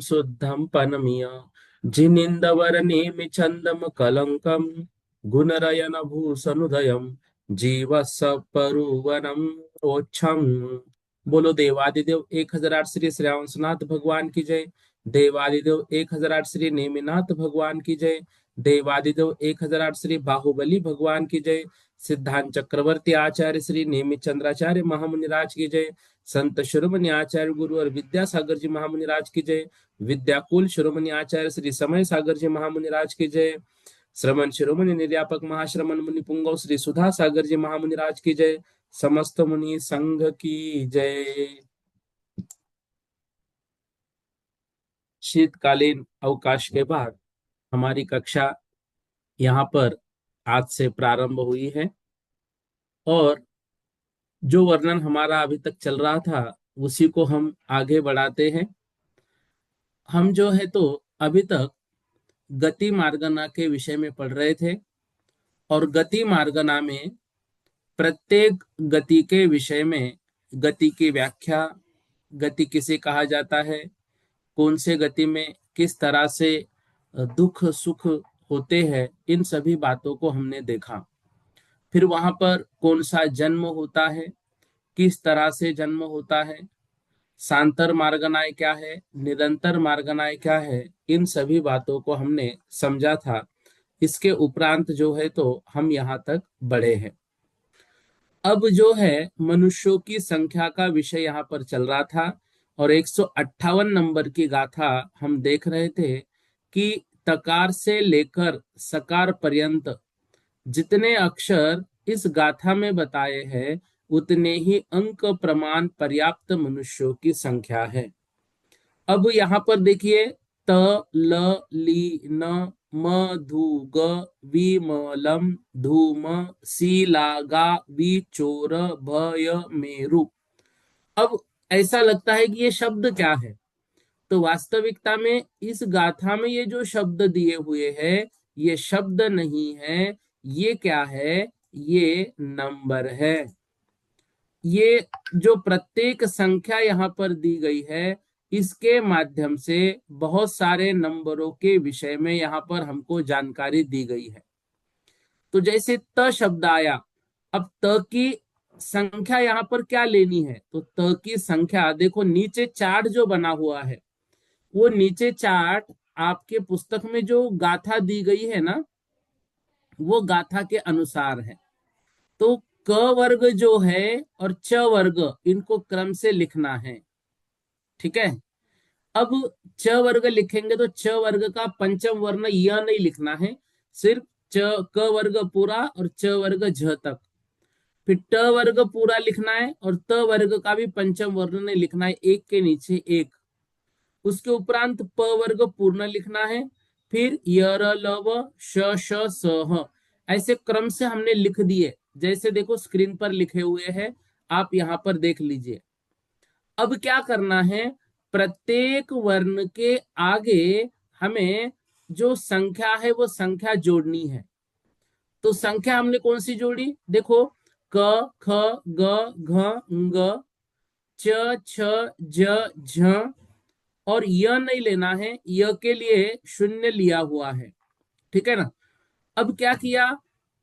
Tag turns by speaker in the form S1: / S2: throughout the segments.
S1: శుద్ధం పనమియ జినిందవరనేమి చందము కలంకం గుణరయన భూసనుదయం जीव सपरुवनम ओछम। बोलो देवादिदेव 1008 श्री श्रेयांसनाथ भगवान की जय। देवादिदेव 1008 श्री नेमिनाथ भगवान की जय। देवादिदेव 1008 श्री बाहुबली भगवान की जय। सिद्धांत चक्रवर्ती आचार्य श्री नेमि चंद्राचार्य महामुनिराज की जय। संत शिरोमणि आचार्य गुरु और विद्यासागर जी महामुनिराज की जय। विद्याकुल शिरोमणि आचार्य श्री समय सागर जी महामुनिराज की जय। श्रमण शिरोमणि निर्यापक महाश्रमण मुनि पुंगव श्री सुधा सागर जी महामुनिराज की जय। समस्त मुनि संघ की जय। शीतकालीन अवकाश के बाद हमारी कक्षा यहाँ पर आज से प्रारंभ हुई है और जो वर्णन हमारा अभी तक चल रहा था उसी को हम आगे बढ़ाते हैं। हम जो है तो अभी तक गति मार्गना के विषय में पढ़ रहे थे और गति मार्गना में प्रत्येक गति के विषय में गति की व्याख्या, गति किसे कहा जाता है, कौन से गति में किस तरह से दुख सुख होते हैं, इन सभी बातों को हमने देखा। फिर वहां पर कौन सा जन्म होता है, किस तरह से जन्म होता है, सांतर मार्गनाय क्या है, निरंतर मार्गनाय क्या है, इन सभी बातों को हमने समझा था। इसके उपरांत जो है तो हम यहाँ तक बढ़े हैं। अब जो है मनुष्यों की संख्या का विषय यहाँ पर चल रहा था और 158 नंबर की गाथा हम देख रहे थे कि तकार से लेकर सकार पर्यंत जितने अक्षर इस गाथा में बताए हैं उतने ही अंक प्रमाण पर्याप्त मनुष्यों की संख्या है। अब यहाँ पर देखिए त ल ली न म धू ग विमलम धूम शीलागा विचोर भय मेरु। अब ऐसा लगता है कि ये शब्द क्या है, तो वास्तविकता में इस गाथा में ये जो शब्द दिए हुए हैं ये शब्द नहीं है, ये क्या है, ये नंबर है। ये जो प्रत्येक संख्या यहाँ पर दी गई है इसके माध्यम से बहुत सारे नंबरों के विषय में यहाँ पर हमको जानकारी दी गई है। तो जैसे त शब्द आया, अब त की संख्या यहाँ पर क्या लेनी है, तो त की संख्या देखो नीचे चार्ट जो बना हुआ है वो नीचे चार्ट आपके पुस्तक में जो गाथा दी गई है ना वो गाथा के अनुसार है। तो क वर्ग जो है और च वर्ग इनको क्रम से लिखना है, ठीक है। अब च वर्ग लिखेंगे तो च वर्ग का पंचम वर्ण य नहीं लिखना है, सिर्फ च क वर्ग पूरा और च वर्ग झ तक। फिर ट वर्ग पूरा लिखना है और त वर्ग का भी पंचम वर्ण नहीं लिखना है, एक के नीचे एक। उसके उपरांत प वर्ग पूर्ण लिखना है, फिर यर लव श श स ह, ऐसे क्रम से हमने लिख दिए जैसे देखो स्क्रीन पर लिखे हुए हैं, आप यहां पर देख लीजिए। अब क्या करना है, प्रत्येक वर्ण के आगे हमें जो संख्या है वो संख्या जोड़नी है। तो संख्या हमने कौन सी जोड़ी, देखो क ख ग घ ङ च छ ज झ, और य नहीं लेना है, य के लिए शून्य लिया हुआ है, ठीक है ना। अब क्या किया,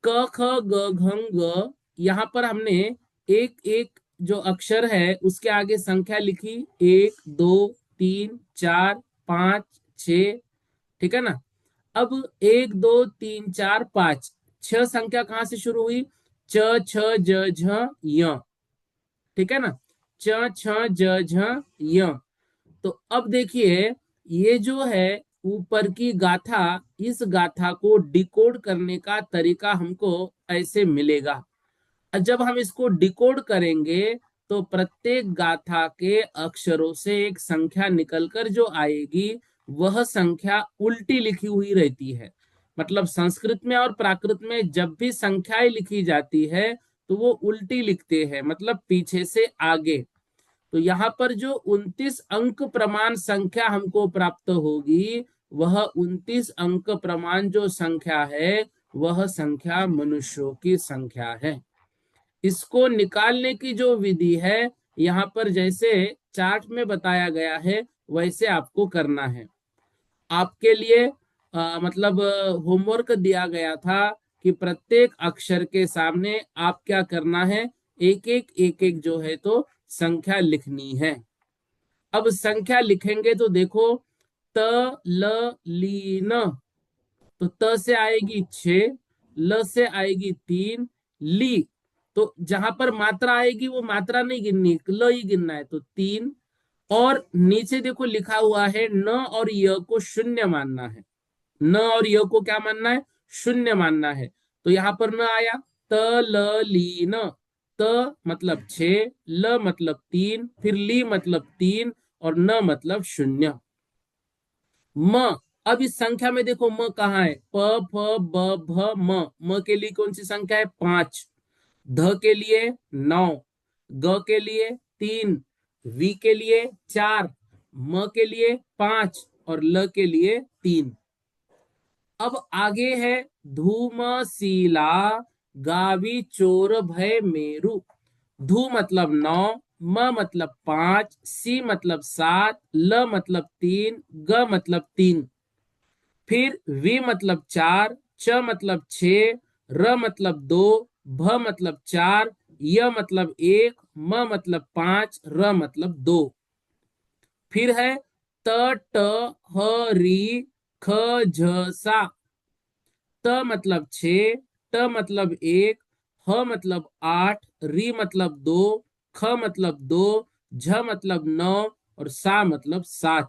S1: क ख ग घ ग, यहां पर हमने एक एक जो अक्षर है उसके आगे संख्या लिखी, 1 2 3 4 5 6, ठीक है ना। अब 1 2 3 4 5, 6 संख्या कहां से शुरू हुई, च छ ज झ य, ठीक है ना, च छ ज झ य। तो अब देखिए ये जो है ऊपर की गाथा, इस गाथा को डिकोड करने का तरीका हमको ऐसे मिलेगा। जब हम इसको डिकोड करेंगे तो प्रत्येक गाथा के अक्षरों से एक संख्या निकलकर जो आएगी वह संख्या उल्टी लिखी हुई रहती है। मतलब संस्कृत में और प्राकृत में जब भी संख्याएं लिखी जाती है तो वो उल्टी लिखते हैं, मतलब पीछे से आगे। तो यहाँ पर जो 29 अंक प्रमाण संख्या हमको प्राप्त होगी, वह 29 अंक प्रमाण जो संख्या है वह संख्या मनुष्यों की संख्या है। इसको निकालने की जो विधि है यहाँ पर जैसे चार्ट में बताया गया है वैसे आपको करना है। आपके लिए मतलब होमवर्क दिया गया था कि प्रत्येक अक्षर के सामने आप क्या करना है, एक एक जो है तो संख्या लिखनी है। अब संख्या लिखेंगे तो देखो, त ल ली न, तो त से आएगी 6, ल से आएगी 3, ली तो जहां पर मात्रा आएगी वो मात्रा नहीं गिननी, ल ही गिनना है, तो 3। और नीचे देखो लिखा हुआ है न और य को शून्य मानना है, न और य को क्या मानना है, शून्य मानना है। तो यहां पर न आया, त ल ली न, त मतलब 6, ल मतलब 3, फिर ली मतलब 3 और न मतलब शून्य। म, अब इस संख्या में देखो म कहाँ है, प फ ब भ म, म के लिए कौन सी संख्या है, 5, ध के लिए 9, ग के लिए 3, वी के लिए 4, म के लिए 5 और ल के लिए 3। अब आगे है धूमशीला गावी चोर भय मेरु। धू मतलब 9, म मतलब 5, सी मतलब 7, ल मतलब 3, ग मतलब 3, फिर वी मतलब 4, च मतलब 6, र मतलब 2, भ मतलब 4, य मतलब 1, म मतलब 5, र मतलब 2। फिर है त ट ह री ख झ सा। त मतलब 6, ट मतलब 1, ह मतलब 8, री मतलब 2, ख मतलब 2, झ मतलब 9 और सा मतलब 7।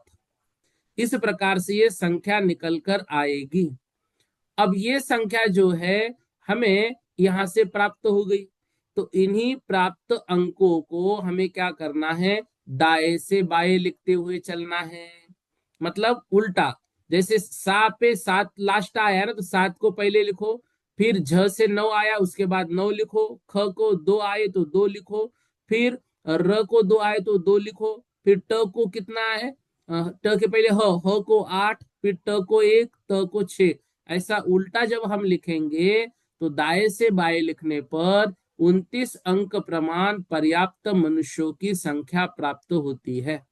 S1: इस प्रकार से ये संख्या निकल कर आएगी। अब ये संख्या जो है हमें यहां से प्राप्त हो गई, तो इन्हीं प्राप्त अंकों को हमें क्या करना है, दाएं से बाएं लिखते हुए चलना है। मतलब उल्टा, जैसे सा पे 7 लास्ट आया ना तो 7 को पहले लिखो, फिर झ से 9 आया उसके बाद 9 लिखो, ख को 2 आए तो 2 लिखो, फिर र को 2 आए तो 2 लिखो, फिर ट को कितना है, ट के पहले ह को 8, फिर ट को 1, त को 6। ऐसा उल्टा जब हम लिखेंगे तो दाएं से बाएं लिखने पर 29 अंक प्रमाण पर्याप्त मनुष्यों की संख्या प्राप्त होती है।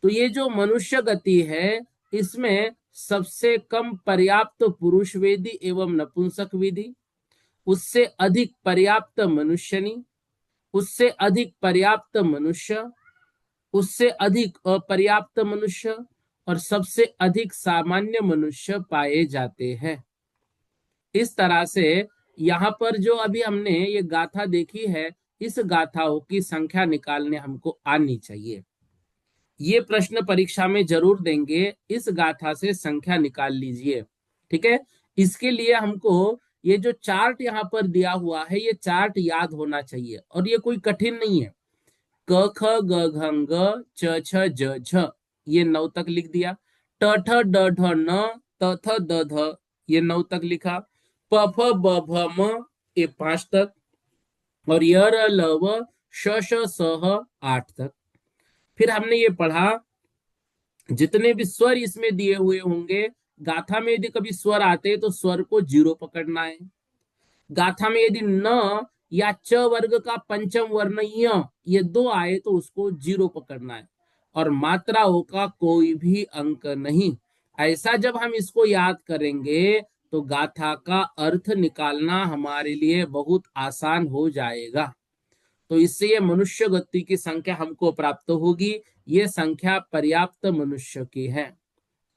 S1: तो ये जो मनुष्य गति है इसमें सबसे कम पर्याप्त पुरुष वेदी एवं नपुंसक विधि, उससे अधिक पर्याप्त मनुष्यनी, उससे अधिक पर्याप्त मनुष्य, उससे अधिक अपर्याप्त मनुष्य और सबसे अधिक सामान्य मनुष्य पाए जाते हैं। इस तरह से यहाँ पर जो अभी हमने ये गाथा देखी है, इस गाथाओं की संख्या निकालने हमको आनी चाहिए। ये प्रश्न परीक्षा में जरूर देंगे, इस गाथा से संख्या निकाल लीजिए। ठीक है, इसके लिए हमको ये जो चार्ट यहाँ पर दिया हुआ है ये चार्ट याद होना चाहिए और ये कोई कठिन नहीं है। क ख ग घ ग च छ ज झ ये 9 तक लिख दिया, ट ठ ड ढ न त थ द ध ये 9 तक लिखा, प फ ब भ म ये 5 तक और य र ल व श श स ह 8 तक। फिर हमने ये पढ़ा जितने भी स्वर इसमें दिए हुए होंगे, गाथा में यदि कभी स्वर आते तो स्वर को जीरो पकड़ना है। गाथा में यदि न या च वर्ग का पंचम वर्ण य ये दो आए तो उसको जीरो पकड़ना है और मात्राओं का कोई भी अंक नहीं। ऐसा जब हम इसको याद करेंगे तो गाथा का अर्थ निकालना हमारे लिए बहुत आसान हो जाएगा। तो इससे ये मनुष्य गति की संख्या हमको प्राप्त होगी। ये संख्या पर्याप्त मनुष्य की है।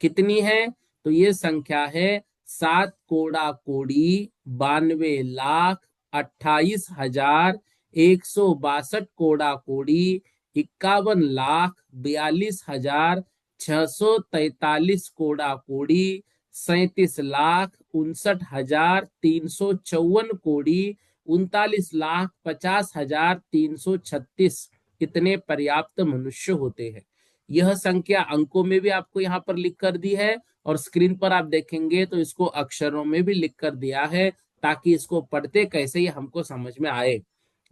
S1: कितनी है, तो ये संख्या है 7 कोड़ा कोड़ी 92,28,162 कोड़ा कोड़ी 51,42,46,643 कोड़ा कोड़ी 37,59,354 कोड़ी 39,50,336 इतने पर्याप्त मनुष्य होते हैं। यह संख्या अंकों में भी आपको यहाँ पर लिख कर दी है, और स्क्रीन पर आप देखेंगे तो इसको अक्षरों में भी लिख कर दिया है, ताकि इसको पढ़ते कैसे ये हमको समझ में आए।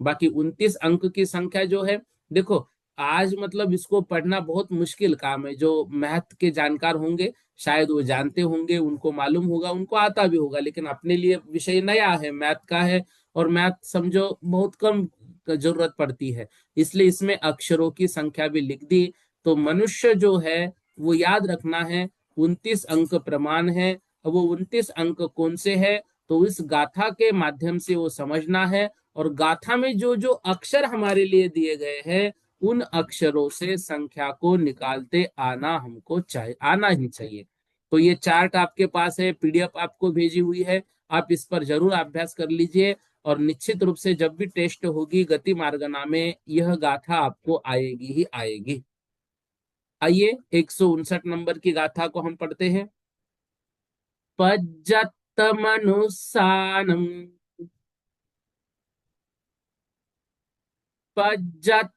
S1: बाकी 29 अंक की संख्या जो है, देखो आज मतलब इसको पढ़ना बहुत मुश्किल काम है। जो मैथ के जानकार होंगे शायद वो जानते होंगे, उनको मालूम होगा, उनको आता भी होगा, लेकिन अपने लिए विषय नया है, मैथ का है, और मैथ समझो बहुत कम जरूरत पड़ती है, इसलिए इसमें अक्षरों की संख्या भी लिख दी। तो मनुष्य जो है वो याद रखना है, 29 अंक प्रमाण है। अब वो 29 अंक कौन से है, तो इस गाथा के माध्यम से वो समझना है, और गाथा में जो जो अक्षर हमारे लिए दिए गए हैं उन अक्षरों से संख्या को निकालते आना हमको चाहिए, आना ही चाहिए। तो ये चार्ट आपके पास है, पीडीएफ आपको भेजी हुई है, आप इस पर जरूर अभ्यास कर लीजिए, और निश्चित रूप से जब भी टेस्ट होगी गति मार्गना में यह गाथा आपको आएगी ही आएगी। आइए 159 नंबर की गाथा को हम पढ़ते हैं। पज्जत्तमनुसानम पज्जत्तमनुसानम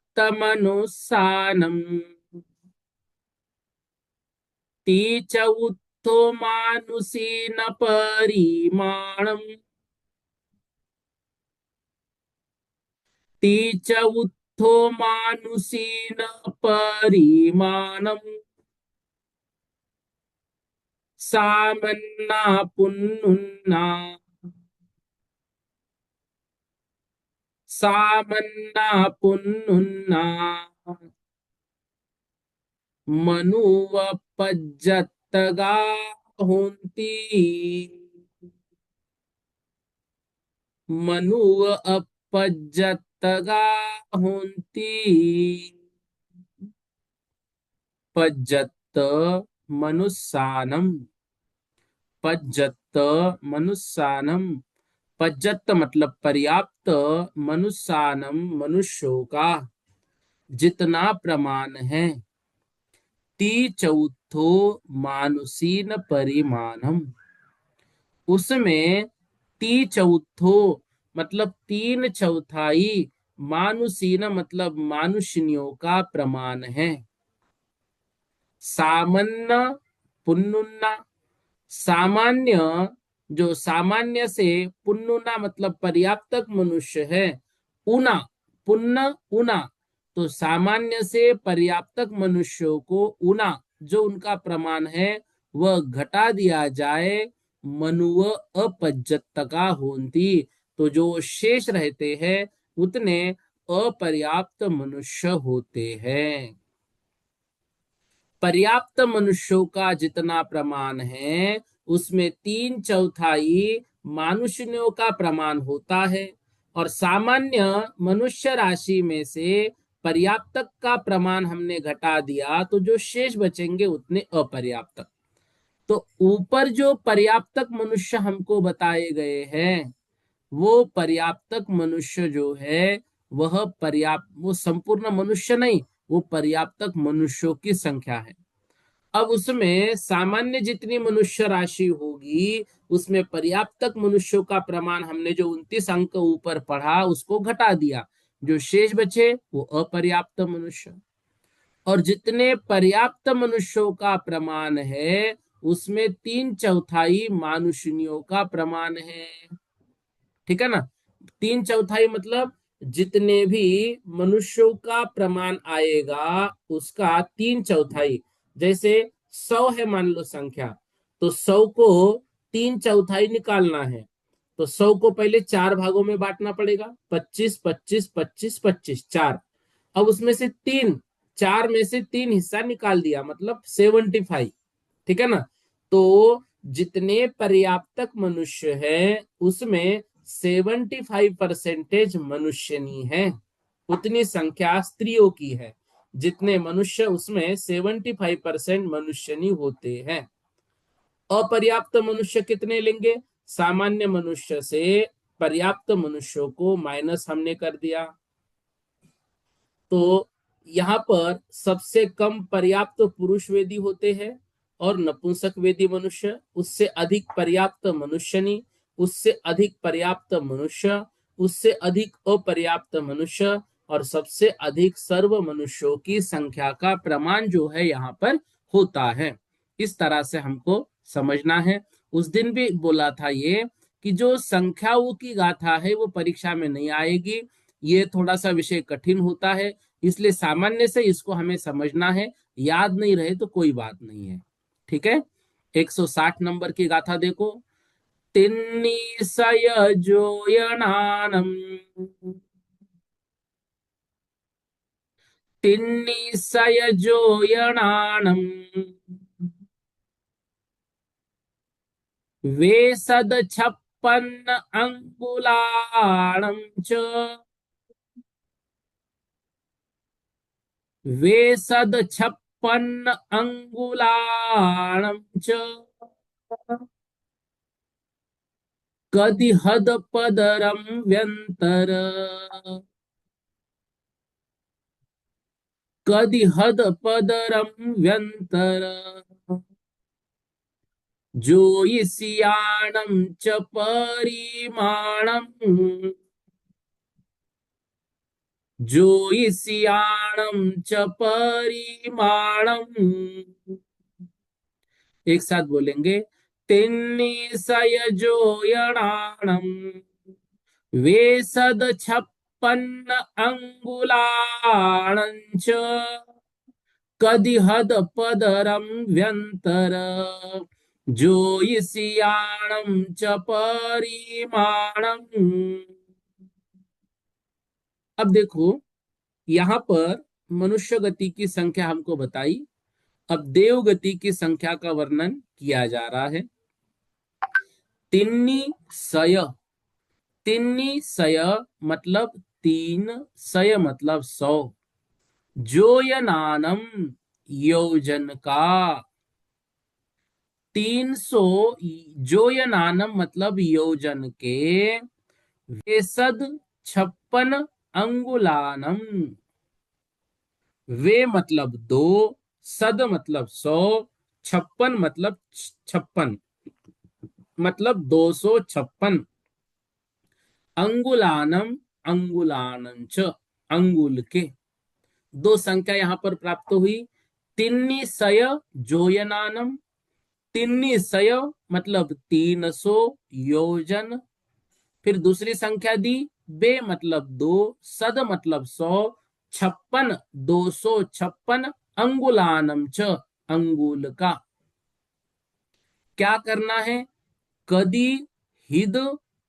S1: तीच उत्थो मानुषीन परिमाणम तीच उत्थो मानुषीन परिमाणम सामन्ना पुन्नुन्ना सामन्ना पुन्नुन्ना मनुवपज्जत्तगा होन्ति मनुव अपज्जत्तगा होन्ति पज्जत्त मनुस्सानम पज्जत्त मनुस्सानम पज्जत्त मतलब पर्याप्त, मनुस्सानम मनुष्यों का जितना प्रमाण है, ती चौथो मानुषीन परिमाणम उसमें ती चौथो मतलब 3/4 मानुषीन मतलब मानुषियों का प्रमाण है। सामान्य पुन्नुन्ना सामान्य, जो सामान्य से पुन्नुना मतलब पर्याप्तक मनुष्य है, उना पुन्न उना, तो सामान्य से पर्याप्तक मनुष्यों को उना जो उनका प्रमाण है वह घटा दिया जाए, मनुव अपज्जत्तका होन्ति, तो जो शेष रहते हैं उतने अपर्याप्त मनुष्य होते हैं। पर्याप्त मनुष्यों का जितना प्रमाण है उसमें 3/4 मानुषियों का प्रमाण होता है, और सामान्य मनुष्य राशि में से पर्याप्तक का प्रमाण हमने घटा दिया तो जो शेष बचेंगे उतने अपर्याप्तक। तो ऊपर जो पर्याप्तक मनुष्य हमको बताए गए हैं वो पर्याप्तक मनुष्य जो है वह पर्याप्त, वो संपूर्ण मनुष्य नहीं, वो पर्याप्तक मनुष्यों की संख्या है। अब उसमें सामान्य जितनी मनुष्य राशि होगी उसमें पर्याप्तक मनुष्यों का प्रमाण हमने जो 29 अंक ऊपर पढ़ा उसको घटा दिया, जो शेष बचे वो अपर्याप्त मनुष्य। और जितने पर्याप्त मनुष्यों का प्रमाण है उसमें 3/4 मानुषियों का प्रमाण है। ठीक है ना, 3/4 मतलब जितने भी मनुष्यों का प्रमाण आएगा उसका 3/4, जैसे 100 है मान लो संख्या, तो 100 को 3/4 निकालना है, तो 100 को पहले 4 भागों में बांटना पड़ेगा, 25 25 25 25 4। अब उसमें से 4 में से 3 हिस्सा निकाल दिया मतलब 75। ठीक है ना, तो जितने पर्याप्तक मनुष्य है उसमें 75% मनुष्यनी है, उतनी संख्या स्त्रियों की है। जितने मनुष्य उसमें 75% मनुष्यनी होते हैं। अपर्याप्त मनुष्य कितने लेंगे, सामान्य मनुष्य से पर्याप्त मनुष्यों को माइनस हमने कर दिया, तो यहाँ पर सबसे कम पर्याप्त पुरुष वेदी होते हैं और नपुंसक वेदी मनुष्य, उससे अधिक पर्याप्त मनुष्यनी, उससे अधिक पर्याप्त मनुष्य, उससे अधिक अपर्याप्त मनुष्य और सबसे अधिक सर्व मनुष्यों की संख्या का प्रमाण जो है यहाँ पर होता है। इस तरह से हमको समझना है। उस दिन भी बोला था ये कि जो संख्याओं की गाथा है वो परीक्षा में नहीं आएगी, ये थोड़ा सा विषय कठिन होता है, इसलिए सामान्य से इसको हमें समझना है। याद नहीं रहे तो कोई बात नहीं है, ठीक है। 160 नंबर की गाथा देखो। तिन्निसयजोयनानम् तिन्निसयजोयनानम् वेसद 56 अंगुलाणं च वेसद 56 अंगुलाणं च कदिहद पदरं व्यंतर कदिहद पदरं व्यंतर जोयिष्याणं च परिमाणं जोयिष्याणं च परिमाणं। एक साथ बोलेंगे। तिन्निसयजोयणाणं वेसद 56 अंगुलाणं च कदिहद पदरं व्यंतर जोयिष्याणं च परिमाणं। अब देखो, यहां पर मनुष्य गति की संख्या हमको बताई, अब देव गति की संख्या का वर्णन किया जा रहा है। तिन्नी सय, तिन्नी सय मतलब 3, सय मतलब 100, जोयनानम योजन का, 300 जोयनानम मतलब योजन के, वेसद 56 अंगुलानम, वे मतलब 2, सद मतलब 100, 56 मतलब 56 मतलब 256, अंगुलानम अंगुलानंच अंगुल के, दो संख्या यहां पर प्राप्त हुई। तिन्नी सय जोयनानम, तिन्नी सय मतलब 300 योजन, फिर दूसरी संख्या दी बे मतलब 2, सद मतलब 100, 56 256 अंगुलानम च अंगुल का। क्या करना है? कदी हिद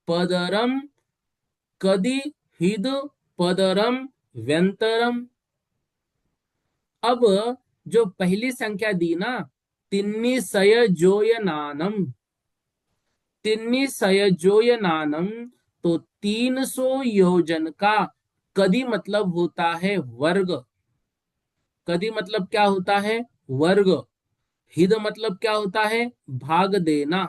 S1: पदरम, कदी हिद पदरम व्यंतरम। अब जो पहली संख्या दी ना, तिन्नी सय जोयनानम, तिन्नी सय जोयनानम, तो 300 योजन का कदी मतलब होता है वर्ग, कदी मतलब क्या होता है? वर्ग। हिद मतलब क्या होता है? भाग देना।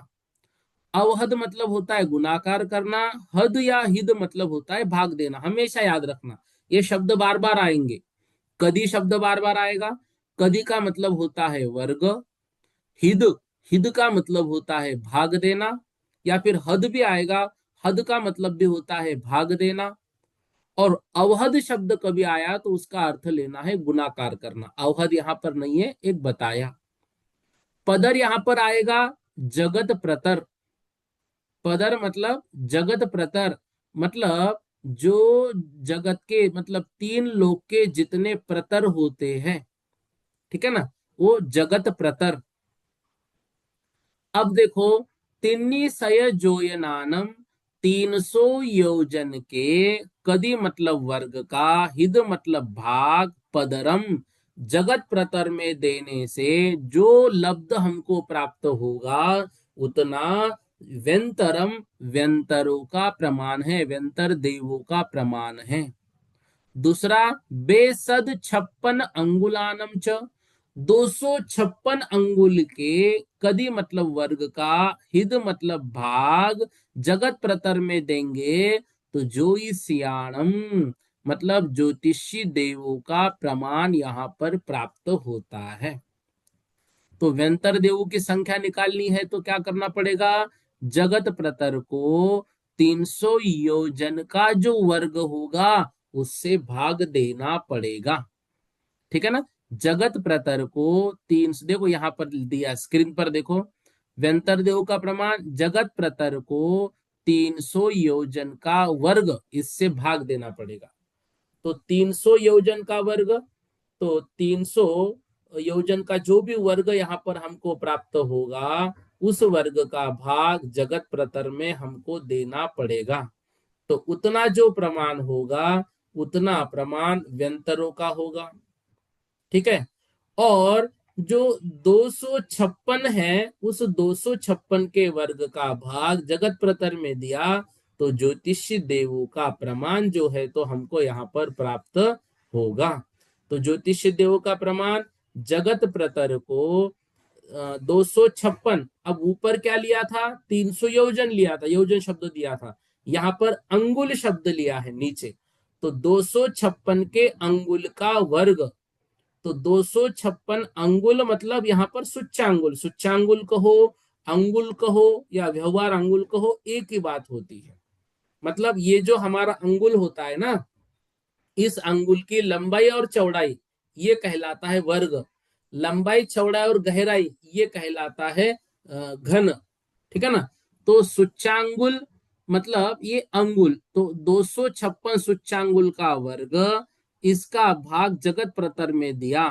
S1: अवहद मतलब होता है गुणाकार करना, हद या हिद मतलब होता है भाग देना। हमेशा याद रखना, ये शब्द बार बार आएंगे। कदी शब्द बार बार आएगा। कदी का मतलब होता है वर्ग, हिद, हिद का मतलब होता है भाग देना, या फिर हद भी आएगा, हद का मतलब भी होता है भाग देना। और अवहद शब्द कभी आया तो उसका अर्थ लेना है गुणाकार करना। अवहद यहां पर नहीं है, एक बताया। पदर यहां पर आएगा जगत प्रतर, पदर मतलब जगत प्रतर, मतलब जो जगत के मतलब 3 लोक के जितने प्रतर होते हैं, ठीक है ना, वो जगत प्रतर। अब देखो, तिन्नी सय जोयनानम, 300 योजन के, कदी मतलब वर्ग का, हिद मतलब भाग, पदरम जगत प्रतर में देने से जो लब्ध हमको प्राप्त होगा उतना व्यंतरम, व्यंतरों का प्रमाण है, व्यंतर देवों का प्रमाण है। दूसरा, बेसद 56 अंगुलानम च, 256 अंगुल के, कदी मतलब वर्ग का, हिद मतलब भाग, जगत प्रतर में देंगे तो ज्योतिषियाणम मतलब ज्योतिषी देवों का प्रमाण यहां पर प्राप्त होता है। तो व्यंतर देवों की संख्या निकालनी है तो क्या करना पड़ेगा? जगत प्रतर को 300 योजन का जो वर्ग होगा उससे भाग देना पड़ेगा। ठीक है ना। जगत प्रतर को 300, देखो यहां पर दिया स्क्रीन पर देखो, व्यंतर देव का प्रमाण जगत प्रतर को 300 योजन का वर्ग इससे भाग देना पड़ेगा। तो 300 योजन का वर्ग, तो 300 योजन का जो भी वर्ग यहाँ पर हमको प्राप्त होगा उस वर्ग का भाग जगत प्रतर में हमको देना पड़ेगा। तो उतना जो प्रमाण होगा उतना प्रमाण व्यंतरों का होगा। ठीक है। और जो 256 है उस 256 के वर्ग का भाग जगत प्रतर में दिया, तो ज्योतिषी देवों का प्रमाण जो है तो हमको यहाँ पर प्राप्त होगा। तो ज्योतिषी देवों का प्रमाण जगत प्रतर को 256, अब ऊपर क्या लिया था, 300 योजन लिया था, योजन शब्द दिया था, यहाँ पर अंगुल शब्द लिया है नीचे। तो 256 के अंगुल का वर्ग, तो 256 अंगुल मतलब यहाँ पर सुच्चांगुल, सुच्चांगुल कहो, अंगुल कहो या व्यवहार अंगुल कहो, एक ही बात होती है। मतलब ये जो हमारा अंगुल होता है ना, इस अंगुल की लंबाई और चौड़ाई ये कहलाता है वर्ग, लंबाई चौड़ाई और गहराई ये कहलाता है घन। ठीक है ना। तो सुच्चांगुल मतलब ये अंगुल, तो 256 सुच्चांगुल का वर्ग इसका भाग जगत प्रतर में दिया,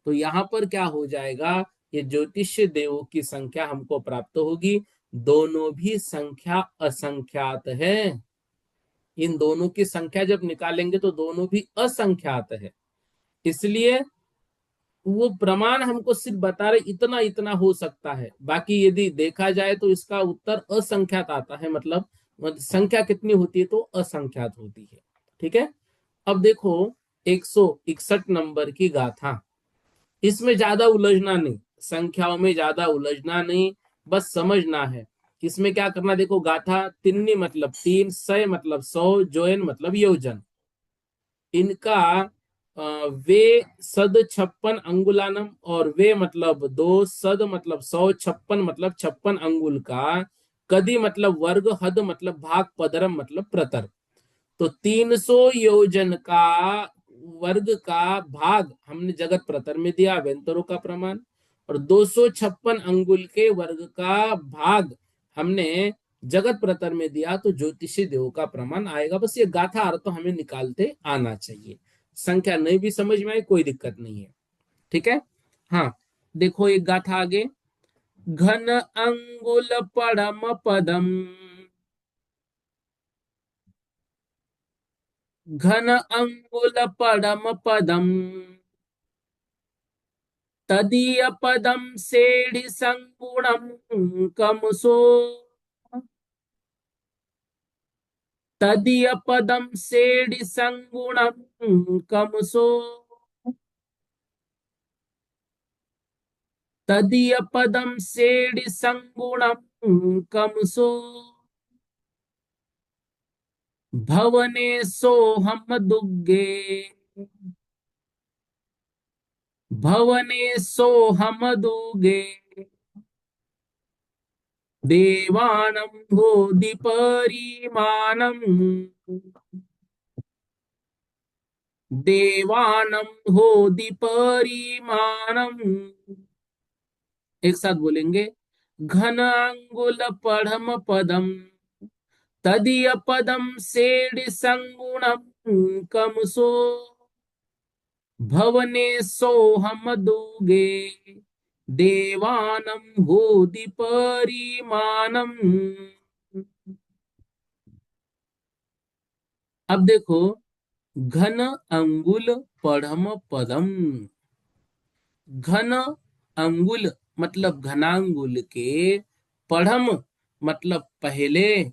S1: तो यहां पर क्या हो जाएगा, ये ज्योतिष देवों की संख्या हमको प्राप्त होगी। दोनों भी संख्या असंख्यात है। इन दोनों की संख्या जब निकालेंगे तो दोनों भी असंख्यात है। इसलिए वो प्रमाण हमको सिर्फ बता रहे इतना इतना हो सकता है, बाकी यदि देखा जाए तो इसका उत्तर असंख्यात आता है। मतलब संख्या कितनी होती है, तो असंख्यात होती है। ठीक है। अब देखो 161 नंबर की गाथा, इसमें ज्यादा उलझना नहीं, संख्याओं में ज्यादा उलझना नहीं, बस समझना है। इसमें क्या करना, देखो गाथा तिन्नी मतलब 3, सय मतलब 100, जोयन मतलब योजन, इनका वे सद 56 अंगुलानम, और वे मतलब 2, सद मतलब 100, 56 मतलब 56 अंगुल का, कदी मतलब वर्ग, हद मतलब भाग, पदरम मतलब प्रतर। तो 300 योजन का वर्ग का भाग हमने जगत प्रतर में दिया, व्यंतरों का प्रमाण, और 256 अंगुल के वर्ग का भाग हमने जगत प्रतर में दिया, तो ज्योतिषी देव का प्रमाण आएगा। बस ये गाथा अर्थ तो हमें निकालते आना चाहिए। संख्या नहीं भी समझ में आई कोई दिक्कत नहीं है। ठीक है। हाँ, देखो एक गाथा आगे, घन अंगुल पड़म पदम, घन अंगुल पड़म पदम, तदीय पदम सेडि संगुणम कमसो, तदीय पदम सेडि संगुणम कमसो, तदीय पदम सेडि संगुणम कमसो, भवने सोहम दुग्गे, भवने सोहम दुगे, देवानं होदि परिमाणम्, देवानं होदि परिमाणम्। एक साथ बोलेंगे, घन अंगुल पढ़म पदम, तदीय पदम सेडि संगुणम कमसो, भवने सोहम दुगे, देवानं होदि परिमाणम्। अब देखो, घन अंगुल पढ़म पदम, घन अंगुल मतलब घनांगुल के, पढ़म मतलब पहले,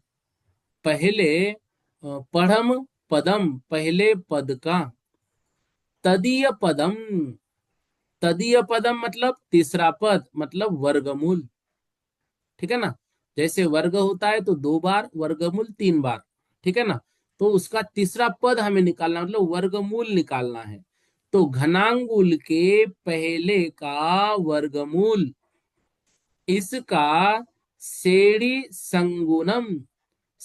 S1: पहले पढ़म पदम पहले पद का, तदीय पदम, तदीय पदम मतलब तीसरा पद मतलब वर्गमूल। ठीक है ना। जैसे वर्ग होता है तो 2 बार, वर्गमूल 3 बार। ठीक है ना। तो उसका तीसरा पद हमें निकालना, मतलब वर्गमूल निकालना है। तो घनांगुल के पहले का वर्गमूल, इसका सेड़ी संगुणम,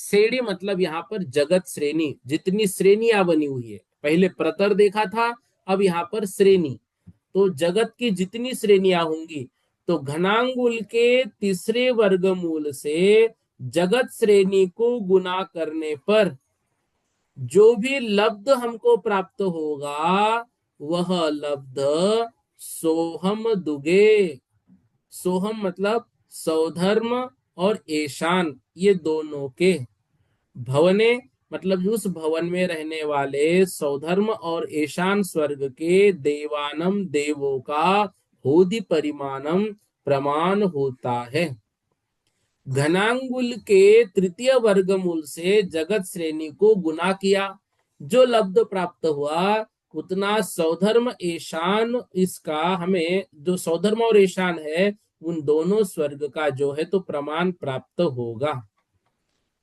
S1: श्रेणी मतलब यहाँ पर जगत श्रेणी, जितनी श्रेणियां बनी हुई है, पहले प्रतर देखा था, अब यहाँ पर श्रेणी। तो जगत की जितनी श्रेणियां होंगी, तो घनांगुल के तीसरे वर्गमूल से जगत श्रेणी को गुना करने पर जो भी लब्ध हमको प्राप्त होगा, वह लब्ध सोहम दुगे। सोहम मतलब सौधर्म और ईशान, ये दोनों के भवने, मतलब उस भवन में रहने वाले सौधर्म और ईशान स्वर्ग के देवानम देवों का होदि परिमाणम प्रमाण होता है। घनांगुल के तृतीय वर्गमूल से जगत श्रेणी को गुना किया, जो लब्ध प्राप्त हुआ उतना सौधर्म ईशान, इसका हमें जो सौधर्म और ईशान है उन दोनों स्वर्ग का जो है तो प्रमाण प्राप्त होगा।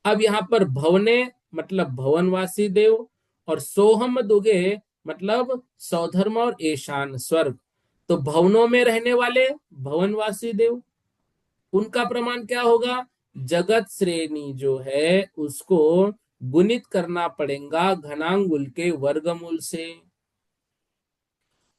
S1: अब यहाँ पर भवने मतलब भवनवासी देव, और सोहम दुगे मतलब सौधर्म और ईशान स्वर्ग। तो भवनों में रहने वाले भवनवासी देव, उनका प्रमाण क्या होगा? जगत श्रेणी जो है उसको गुणित करना पड़ेगा घनांगुल के वर्गमूल से।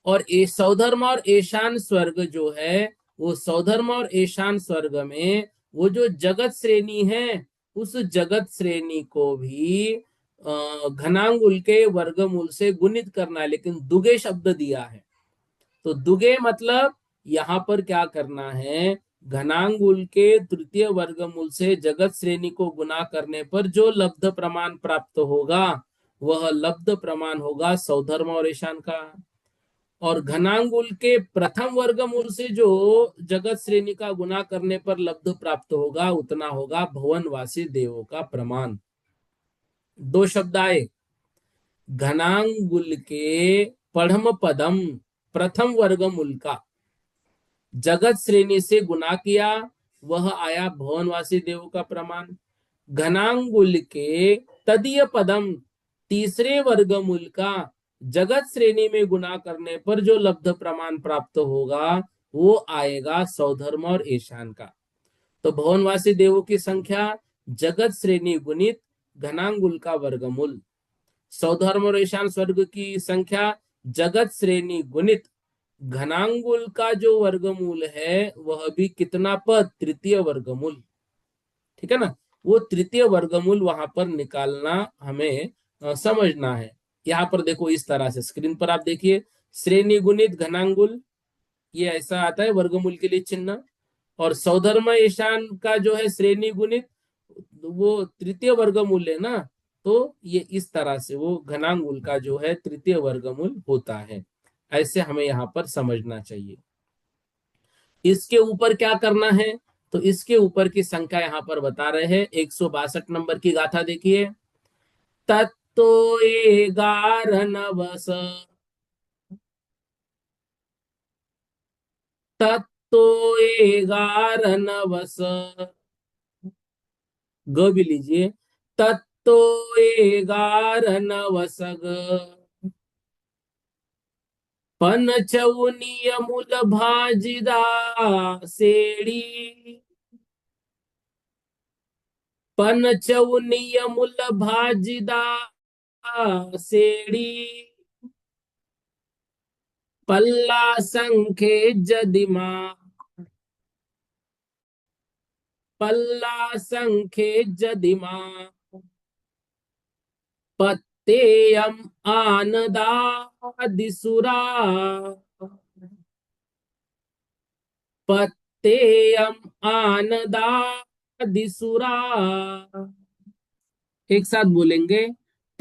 S1: और ये सौधर्म और ईशान स्वर्ग जो है, वो सौधर्म और ईशान स्वर्ग में वो जो जगत श्रेणी है, उस जगत श्रेणी को भी घनांगुल के वर्गमूल से गुणित करना है, लेकिन दुगे शब्द दिया है। तो दुगे मतलब यहाँ पर क्या करना है, घनांगुल के तृतीय वर्गमूल से जगत श्रेणी को गुना करने पर जो लब्ध प्रमाण प्राप्त होगा, वह लब्ध प्रमाण होगा सौधर्म और ईशान का। और घनांगुल के प्रथम वर्गमूल से जो जगत श्रेणी का गुना करने पर लब्ध प्राप्त होगा, उतना होगा भुवनवासी देवों का प्रमाण। दो शब्द आए, घनांगुल के पढ़म पदम प्रथम वर्गमूल का जगत श्रेणी से गुना किया, वह आया भुवनवासी देवों का प्रमाण। घनांगुल के तदीय पदम तीसरे वर्गमूल का जगत श्रेणी में गुना करने पर जो लब्ध प्रमाण प्राप्त होगा, वो आएगा सौधर्म और ईशान का। तो भुवनवासी देवों की संख्या जगत श्रेणी गुणित घनांगुल का वर्गमूल, सौधर्म और ईशान स्वर्ग की संख्या जगत श्रेणी गुणित घनांगुल का जो वर्गमूल है, वह भी कितना पद? तृतीय वर्गमूल। ठीक है ना, वो तृतीय वर्गमूल वहां पर निकालना हमें समझना है। यहाँ पर देखो इस तरह से स्क्रीन पर आप देखिए, श्रेणी गुणित घनांगुल, ये ऐसा आता है वर्गमूल के लिए चिन्ह। और सौधर्म ईशान का जो है श्रेणी गुणित, वो तृतीय वर्गमूल है ना, तो ये इस तरह से वो घनांगुल का जो है तृतीय वर्गमूल होता है। ऐसे हमें यहाँ पर समझना चाहिए। इसके ऊपर क्या करना है, तो इसके ऊपर की संख्या यहाँ पर बता रहे हैं। 162 नंबर की गाथा देखिए, तत्तो एगार नवस, तत्तो एगार नवस, ग भी लीजिए, तत्तो एगार नवसग, पंचौनीय मूल भाजिदा सेड़ी, पंचौनीय मूल भाजिदा सेड़ी, पल्ला संखे जदिमा, पल्ला संखे जदिमा, पत्तेयम आनदा दिसुरा, पत्तेयम आनदा दिसुरा। एक साथ बोलेंगे,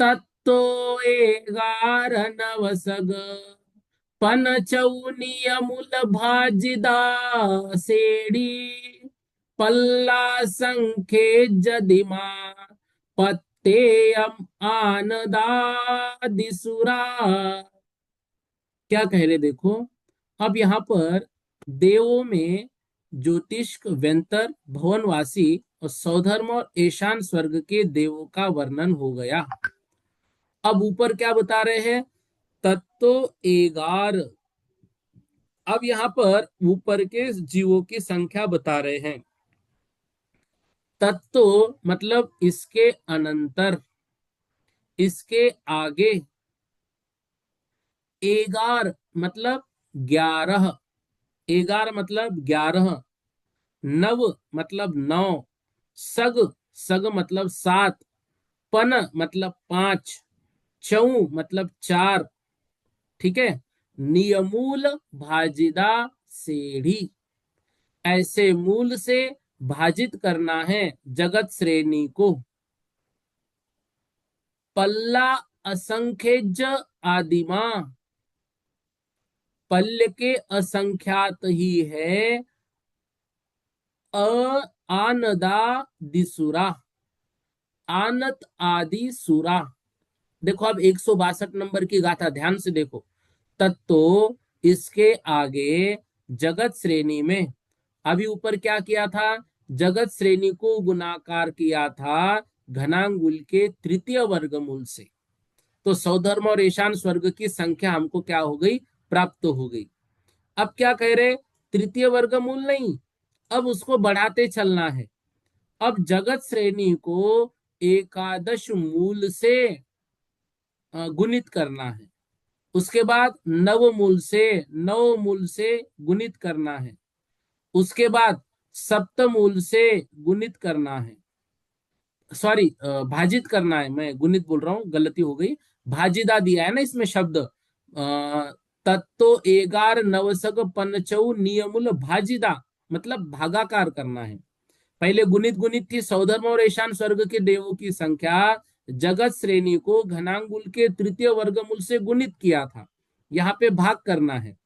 S1: तत्तो एगार नवसग, पनचौनीय मूल भाजिदा सेड़ी, पल्ला संखे जदिमा, पत्तेयम आनदा दिसुरा। क्या कह रहे देखो, अब यहाँ पर देवों में ज्योतिष, व्यंतर, भुवनवासी और सौधर्म और ईशान स्वर्ग के देवों का वर्णन हो गया। अब ऊपर क्या बता रहे हैं, तत्तो एगार। अब यहाँ पर ऊपर के जीवों की संख्या बता रहे हैं। तत्तो मतलब इसके अनंतर, इसके आगे। एगार मतलब 11, एगार मतलब 11। नव मतलब 9। सग, सग मतलब 7। पन मतलब 5। चौ मतलब 4। ठीक है। नियमूल भाजिदा सेढ़ी, ऐसे मूल से भाजित करना है जगत श्रेणी को। पल्ला असंख्यज आदिमा, पल्य के असंख्यात ही है। अ आनदा दिसुरा, आनत आदि सुरा। देखो अब 162 नंबर की गाथा ध्यान से देखो। तत्तो इसके आगे जगत श्रेणी में, अभी ऊपर क्या किया था, जगत श्रेणी को गुणाकार किया था घनांगुल के तृतीय वर्गमूल से। तो सौधर्म और ईशान स्वर्ग की संख्या हमको क्या हो गई, प्राप्त हो गई। अब क्या कह रहे, तृतीय वर्गमूल नहीं, अब उसको बढ़ाते चलना है। अब जगत श्रेणी को एकादश मूल से गुणित करना है। उसके बाद नव मूल से, नव मूल से गुणित करना है। उसके बाद सप्तमूल से गुणित करना है, सॉरी भाजित करना है, मैं गुणित बोल रहा हूं, गलती हो गई। भाजिदा दिया है ना इसमें शब्द। तत्तो एगार नवसग पंचौ नियमुल भाजिदा, मतलब भागाकार करना है। पहले गुणित गुणित थी, सौधर्म और ईशान स्वर्ग के देवों की संख्या, जगत श्रेणी को घनांगुल के तृतीय वर्गमूल से गुणित किया था, यहाँ पे भाग करना है।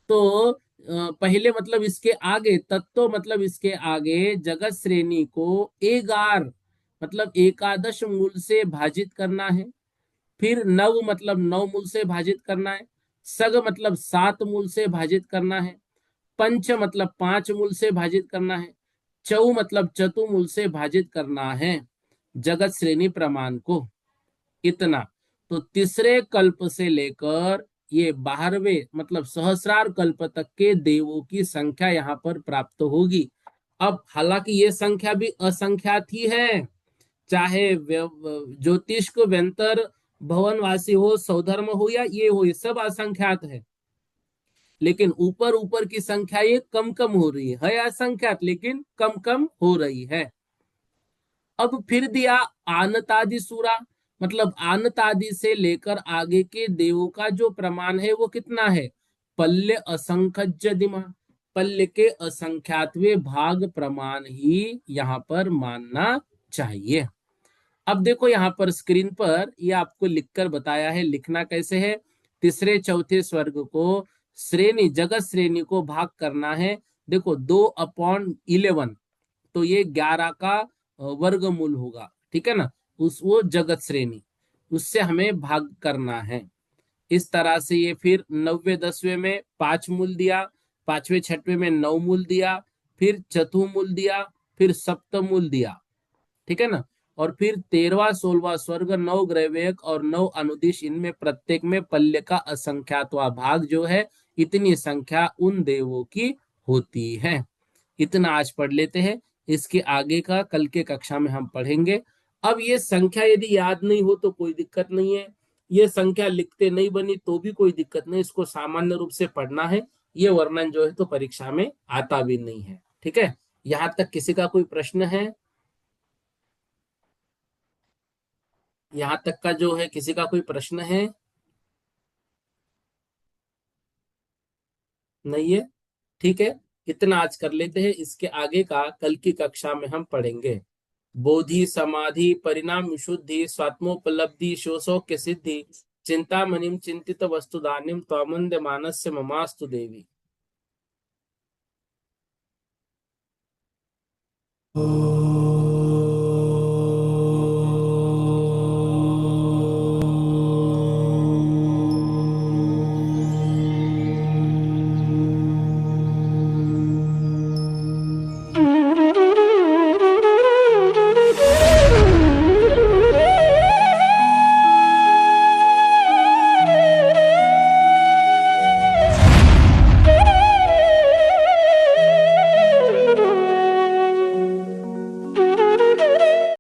S1: तो पहले मतलब इसके आगे, तत्व मतलब इसके आगे जगत श्रेणी को एगार मतलब एकादश मूल से भाजित करना है। फिर नव मतलब 9 मूल से भाजित करना है। सग मतलब 7 मूल से भाजित करना है। पंच मतलब 5 मूल से भाजित करना है। चौ मतलब चतुमूल से भाजित करना है जगत श्रेणी प्रमाण को। इतना। तो तीसरे कल्प से लेकर ये 12वें मतलब सहस्रार कल्प तक के देवों की संख्या यहाँ पर प्राप्त होगी। अब हालांकि ये संख्या भी असंख्यात ही है, चाहे ज्योतिष को व्यंतर भवनवासी हो, सौधर्म हो या ये सब असंख्यात है। लेकिन ऊपर ऊपर की संख्या ये कम कम हो रही है असंख्यात, लेकिन कम कम हो रही है। अब फिर दिया आनतादि सूरा, मतलब आनतादि से लेकर आगे के देवों का जो प्रमाण है वो कितना है, पल्य असंख्य दिमा, पल्य के असंख्यातवे भाग प्रमाण ही यहाँ पर मानना चाहिए। अब देखो यहाँ पर स्क्रीन पर ये आपको लिखकर बताया है, लिखना कैसे है। तीसरे चौथे स्वर्ग को श्रेणी, जगत श्रेणी को भाग करना है। देखो 2/11, तो ये 11 का वर्गमूल होगा, ठीक है ना। उस वो जगत श्रेणी, उससे हमें भाग करना है। इस तरह से ये फिर 9वें 10वें में 5 मूल दिया, 5वें 6वें में 9 मूल दिया, फिर चतुमूल दिया, फिर सप्तमूल दिया, ठीक है ना। और फिर 13वां 16वां स्वर्ग 9 ग्रैवेयक और 9 अनुदिश, इनमें प्रत्येक में पल्य का असंख्यातवा भाग जो है, इतनी संख्या उन देवों की होती है। इतना आज पढ़ लेते हैं, इसके आगे का कल के कक्षा में हम पढ़ेंगे। अब ये संख्या यदि याद नहीं हो तो कोई दिक्कत नहीं है, ये संख्या लिखते नहीं बनी तो भी कोई दिक्कत नहीं, इसको सामान्य रूप से पढ़ना है। ये वर्णन जो है तो परीक्षा में आता भी नहीं है, ठीक है। यहां तक किसी का कोई प्रश्न है, यहां तक का जो है किसी का कोई प्रश्न है? नहीं है, ठीक है। इतना आज कर लेते हैं, इसके आगे का कल की कक्षा में हम पढ़ेंगे। बोधि समाधि परिणाम विशुद्धि स्वात्मोपलब्धि शोषोक्य सिद्धि चिंतामणिम चिंतित वस्तुदानिम त्वमुंद मानस्य ममास्तु देवी।